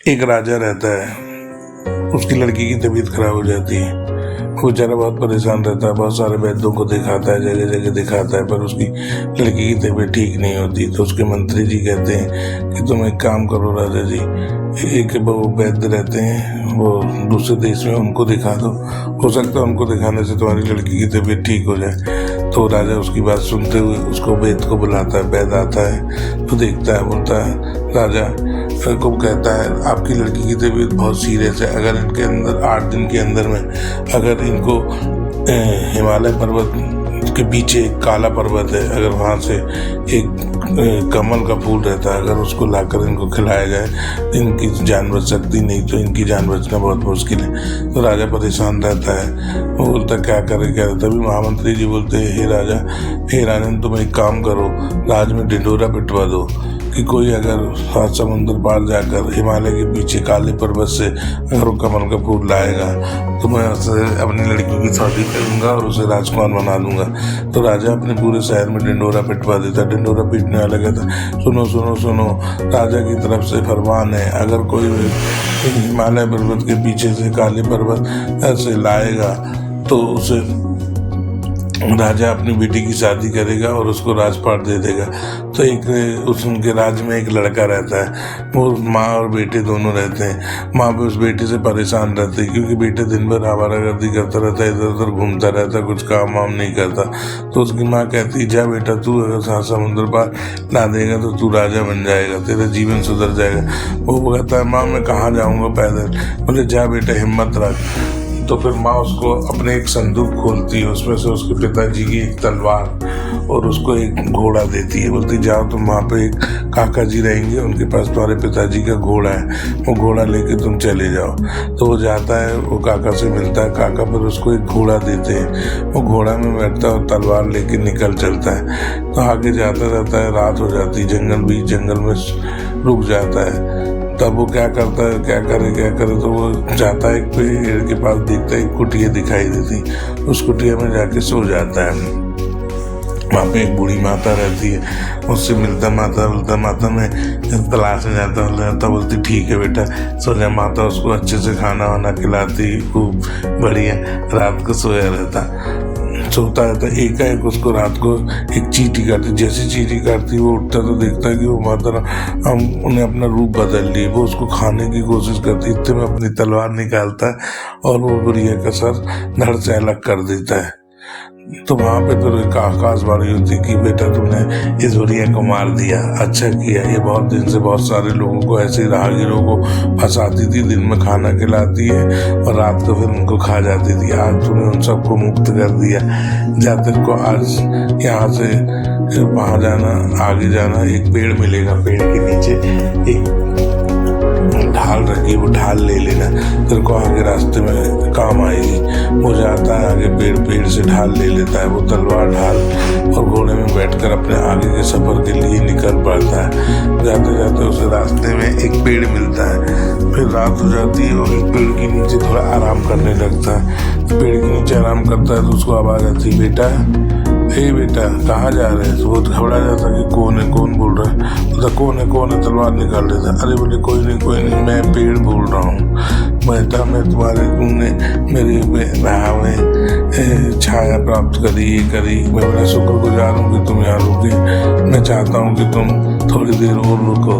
एक राजा रहता है, उसकी लड़की की तबीयत खराब हो जाती है। वो बेचारा बहुत परेशान रहता है, बहुत सारे वैद्यों को दिखाता है, जगह जगह दिखाता है, पर उसकी लड़की की तबीयत ठीक नहीं होती। तो उसके मंत्री जी कहते हैं कि तुम एक काम करो राजा जी, एक वो वैद्य रहते हैं, वो दूसरे देश में, उनको दिखा दो, हो सकता है उनको दिखाने से तुम्हारी लड़की की तबीयत ठीक हो जाए। तो राजा उसकी बात सुनते हुए उसको वैद्य को बुलाता है। वैद्य आता है तो देखता है, बोलता है, राजा को कहता है आपकी लड़की की तबीयत बहुत सीरियस है, अगर इनके अंदर 8 दिन के अंदर में अगर इनको हिमालय पर्वत के पीछे एक काला पर्वत है, अगर वहाँ से एक कमल का फूल रहता है, अगर उसको लाकर इनको खिलाया जाए इनकी जान बच सकती, नहीं तो इनकी जान बचना बहुत मुश्किल है। तो राजा परेशान रहता है, वो बोलता क्या करे क्या। तभी महामंत्री जी बोलते हैं, हे राजन तुम एक काम करो, राज में ढिंढोरा पिटवा दो कि कोई अगर 7 समुंदर पार जाकर हिमालय के पीछे काले पर्वत से अगर वो कमल का फूल लाएगा तो मैं उससे अपनी लड़की की शादी करूंगा और उसे राजकुमार बना दूंगा। तो राजा अपने पूरे शहर में ढिंढोरा पिटवा देता। ढिंढोरा पीटने वाला कहता, सुनो सुनो सुनो, राजा की तरफ से फरमान है, अगर कोई हिमालय पर्वत के पीछे से काले पर्वत ऐसे लाएगा तो उसे राजा अपनी बेटी की शादी करेगा और उसको राजपाट दे देगा। तो उनके राज्य में एक लड़का रहता है, वो माँ और बेटे दोनों रहते हैं। माँ भी उस बेटे से परेशान रहती है क्योंकि बेटे दिन भर आवारागर्दी करता रहता है, इधर उधर घूमता रहता है, कुछ काम वाम नहीं करता। तो उसकी माँ कहती, जा बेटा तू अगर 7 समुद्र पार ला देगा तो तू राजा बन जाएगा, तेरा जीवन सुधर जाएगा। वो कहता है, माँ मैं कहाँ जाऊँगा पैदल। बोले जा बेटा हिम्मत रख। तो फिर माँ उसको अपने एक संदूक खोलती है, उसमें से उसके पिताजी की एक तलवार और उसको एक घोड़ा देती है। बोलती जाओ तुम वहाँ पे एक काका जी रहेंगे, उनके पास तुम्हारे पिताजी का घोड़ा है, वो घोड़ा लेके तुम चले जाओ। तो वो जाता है, वो काका से मिलता है, काका फिर उसको एक घोड़ा देते हैं, वो घोड़ा में बैठता है और तलवार लेके निकल चलता है। तो आगे जाता रहता है, रात हो जाती है, जंगल में रुक जाता है। तब वो क्या करता है, क्या करे, तो वो जाता है एक पेड़ के पास, देखता है एक कुटिया दिखाई देती, उस कुटिया में जाके सो जाता है। वहाँ पे एक बूढ़ी माता रहती है, उससे मिलता, माता में तलाश में जाता, बोलती ठीक है बेटा सो जा। माता उसको अच्छे से खाना वाना खिलाती, खूब बढ़िया, रात को सोया सोता रहता। एकाएक उसको रात को एक चींटी काटती, जैसे चींटी काटती वो उठता तो देखता है कि वो माता उन्हें अपना रूप बदल ली। वो उसको खाने की कोशिश करती, इतने में अपनी तलवार निकालता है और वो बुढ़िया का सर धड़ से अलग कर देता है। तो वहाँ पे फिर एक आकाशवाणी होती कि बेटा तुमने इस बुढ़िया को मार दिया, अच्छा किया। ये बहुत दिन से बहुत सारे लोगों को, ऐसे राहगीरों को फंसाती थी, दिन में खाना खिलाती है और रात को फिर उनको खा जाती थी। आज तुमने उन सबको मुक्त कर दिया, जा तेरे को आज यहाँ से वहाँ जाना, आगे जाना, एक पेड़ मिलेगा, पेड़ के नीचे एक ढाल रखी, वो ढाल ले लेना, तेरे को आगे रास्ते में काम आएगी। वो जाता है आगे, पेड़ से ढाल ले लेता है, वो तलवार ढाल और घोड़े में बैठकर अपने आगे के सफर के लिए निकल पड़ता है। जाते जाते उसे रास्ते में एक पेड़ मिलता है, फिर रात हो जाती है और एक पेड़ के नीचे थोड़ा आराम करने लगता है। तो पेड़ के नीचे आराम करता है तो उसको आवाज आती है, बेटा कहाँ जा रहे हैं। तो वो घबरा जाता कि कौन बोल रहा है। बोलता कौन है, तलवार निकाल लेता। अरे बोले कोई नहीं, मैं पेड़ बोल रहा हूँ बेटा, मैं तुमने मेरे राह में छाया प्राप्त करी, मैं बड़ा शुक्रगुजार हूँ कि तुम यहाँ रुके, मैं चाहता हूँ कि तुम थोड़ी देर और रुको।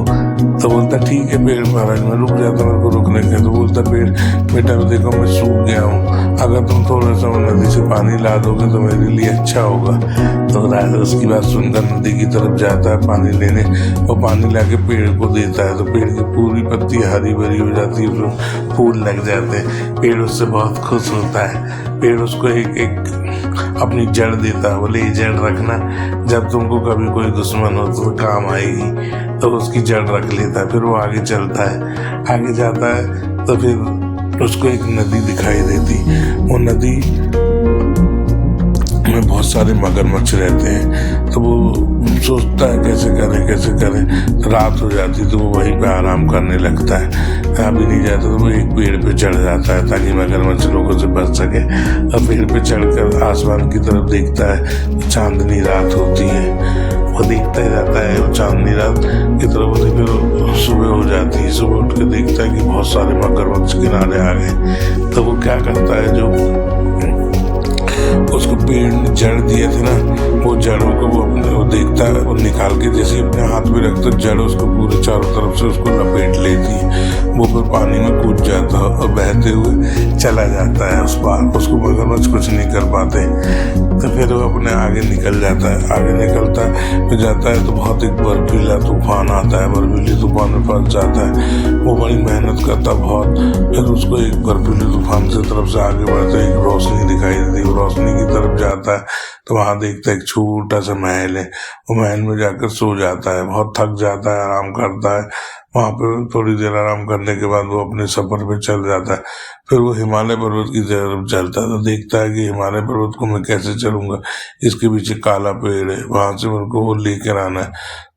तो बोलता ठीक है पेड़ महाराज, मैं रुक जाता, मेरे को रुकने के। तो बोलता पेड़, बेटा तो देखो मैं सूख गया हूँ, अगर तुम थोड़ा सा नदी से पानी ला दोगे तो मेरे लिए अच्छा होगा। तो राजा उसकी बात सुनकर नदी की तरफ जाता है पानी लेने, वो पानी लाके पेड़ को देता है। तो पेड़ की पूरी पत्ती हरी भरी हो जाती है, उसमें फूल लग जाते हैं। पेड़ उससे बहुत खुश होता है। पेड़ उसको एक अपनी जड़ देता है, बोले ये जड़ रखना, जब तुमको कभी कोई दुश्मन हो तो काम आएगी। तो उसकी जड़ रख लेता है। फिर वो आगे चलता है, आगे जाता है तो फिर उसको एक नदी दिखाई देती। वो नदी में बहुत सारे मगरमच्छ रहते हैं। तो वो सोचता है कैसे करे। रात हो जाती तो वो वहीं पे आराम करने लगता है। अभी नहीं जाता तो वो एक पेड़ पे चढ़ जाता है ताकि मगरमच्छ लोगों से बच सके। और पेड़ पे चढ़कर आसमान की तरफ देखता है, चांदनी रात होती है। वो देखता ही रहता है। वो चांदनी रात की तरफ होती, फिर सुबह हो जाती है। सुबह उठ के देखता है कि बहुत सारे मगरमच्छ किनारे आ गए। तो वो क्या करता है, जो उसको पेड़ ने जड़ दिए थे ना, वो जड़ों को वो देखता है, वो निकाल के जैसे अपने हाथ में रखता है, जड़ उसको पूरे चारों तरफ से उसको लपेट लेती है। वो फिर पानी में कूद जाता है और बहते हुए चला जाता है उस पार। उसको मगरमच्छ कुछ नहीं कर पाते। तो फिर वो अपने आगे निकल जाता है। आगे निकलता है, फिर जाता है तो बहुत एक बर्फीला तूफान आता है। बर्फीले तूफान में फंस जाता है। वो बड़ी मेहनत करता बहुत। फिर उसको एक बर्फीले तूफान से तरफ से आगे बढ़ते एक रोशनी दिखाई देती। वो रोशनी की तरफ जाता है तो वहां देखता है एक छोटा सा महल है। वो महल में जाकर सो जाता है। बहुत थक जाता है, आराम करता है। वहां पे थोड़ी देर आराम करने के बाद वो अपने सफर पे चल जाता है। फिर वो हिमालय पर्वत की तरफ चलता है। तो देखता है कि हिमालय पर्वत को मैं कैसे चलूंगा, इसके पीछे काला पेड़ है, वहां से मेरे को वो लेकर आना है।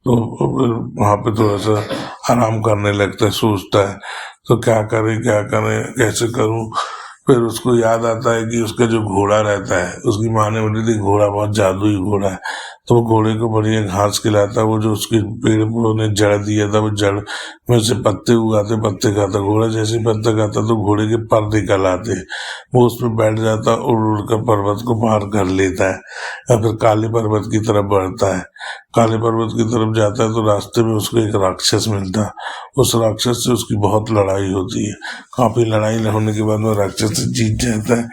तो फिर वहां पे थोड़ा सा आराम करने लगता है, सोचता है तो क्या करे कैसे करूं। फिर उसको याद आता है कि उसका जो घोड़ा रहता है, उसकी माँ ने बोली थी घोड़ा बहुत जादुई घोड़ा है। तो वो घोड़े को बढ़िया घास खिलाता है। वो जो उसके पेड़ ने जड़ दिया था, वो जड़ में से पत्ते उगाते, पत्ते खाता। घोड़ा जैसे पत्ते खाता तो घोड़े के पर निकल आते। वो उसमें बैठ जाता, उड़ कर पर्वत को पार कर लेता है। या फिर काले पर्वत की तरफ बढ़ता है। काले पर्वत की तरफ जाता है तो रास्ते में उसको एक राक्षस मिलता है। उस राक्षस से उसकी बहुत लड़ाई होती है। काफी लड़ाई होने के बाद वो राक्षस जीत जाता है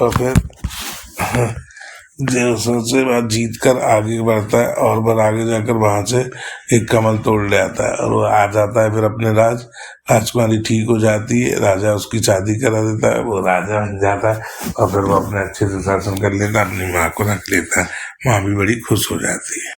और फिर से बाद जीत कर आगे बढ़ता है और बार आगे जाकर वहां से एक कमल तोड़ ले आता है और वो आ जाता है। फिर अपने राजकुमारी ठीक हो जाती है, राजा उसकी शादी करा देता है, वो राजा बन जाता है और फिर वो अपने अच्छे से शासन कर लेता है, अपनी माँ को रख लेता है। माँ भी बड़ी खुश हो जाती है।